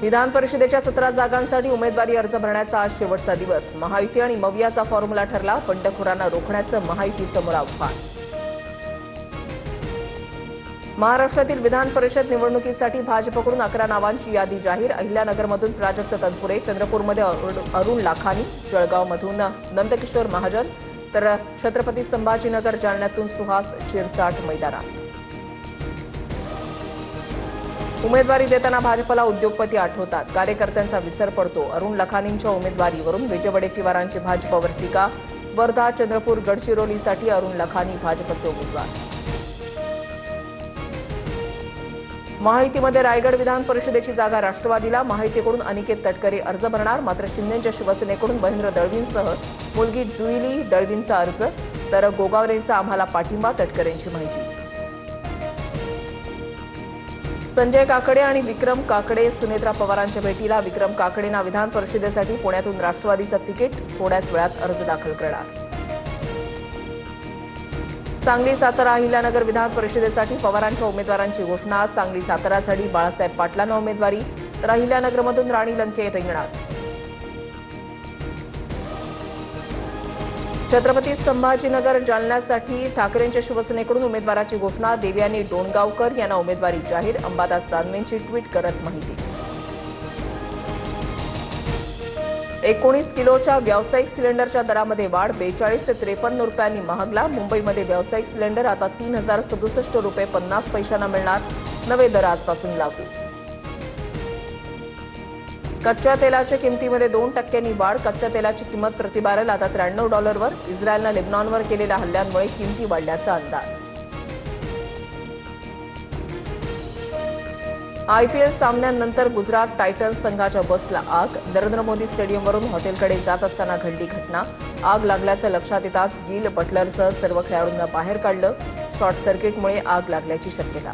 विधान परिषदेच्या 17 जागांसाठी उमेदवारी अर्ज भरण्याचा आज शेवटचा दिवस। महायुती आणि मवियाचा फॉर्म्युला ठरला। बंडखोरांना रोखण्याचं महायुतीसमोर आव्हान। महाराष्ट्रातील विधान परिषद निवडणुकीसाठी भाजपकडून 11 नावांची यादी जाहीर। अहिल्यानगरमधून प्राजक्त तनपुरे, चंद्रपूरमध्ये अरुण लाखानी, जळगावमधून नंदकिशोर महाजन, तर छत्रपती संभाजीनगर जालन्यातून सुहास शिरसाट मैदानात। उमेदवारी देताना भाजपला उद्योगपती आठवतात, कार्यकर्त्यांचा विसर पडतो। अरुण लखानींच्या उमेदवारीवरून विजय वडेट्टीवारांची भाजपवर टीका। वर्धा, चंद्रपूर, गडचिरोलीसाठी अरुण लखानी भाजपचे उमेदवार। महायुतीमध्ये रायगड विधान परिषदेची जागा राष्ट्रवादीला। महायुतीकडून अनिकेत तटकरे अर्ज भरणार, मात्र शिंदेच्या शिवसेनेकडून महेंद्र दळवींसह मुलगी जुईली दळवींचा अर्ज, तर गोगावलेंचा आम्हाला पाठिंबा, तटकरेंची माहिती। संजय काकडे आणि विक्रम काकडे सुनेत्रा पवारांच्या भेटीला। विक्रम काकडेंना विधान परिषदेसाठी पुण्यातून राष्ट्रवादीचं तिकीट, थोड्याच वेळात अर्ज दाखल करणार। सांगली, सातारा, अहिल्यानगर विधान परिषदेसाठी पवारांच्या उमेदवारांची घोषणा। सांगली, सातारासाठी बाळासाहेब पाटलांना उमेदवारी, तर अहिल्यानगरमधून राणी लंके रिंगणात। छत्रपती संभाजीनगर जालन्यासाठी ठाकरेंच्या शिवसेनेकडून उमेदवाराची घोषणा। देवयानी डोणगावकर यांना उमेदवारी जाहीर। अंबादास दानवेंची ट्विट करत माहिती। 19 किलोच्या व्यावसायिक सिलेंडरच्या दरामध्ये वाढ, 42 ते 53 रुपयांनी महागला। मुंबईमध्ये व्यावसायिक सिलेंडर आता 3067 रुपये 50 पैशांना मिळणार। नवे दर आजपासून लागू। कच्च्या तेलाच्या किमतीमध्ये 2% वाढ। कच्च्या तेलाची किंमत प्रति बॅरल आता $93वर। इस्रायलनं लेबनॉनवर केलेल्या हल्ल्यांमुळे किमती वाढल्याचा अंदाज। IPL सामन्यानंतर गुजरात टायटन्स संघाच्या बसला आग। नरेंद्र मोदी स्टेडियमवरून हॉटेलकडे जात असताना घडली घटना। आग लागल्याचं लक्षात येताच गिल बटलरसह सर्व खेळाडूंना बाहेर काढलं। शॉर्ट सर्किटमुळे आग लागल्याची शक्यता।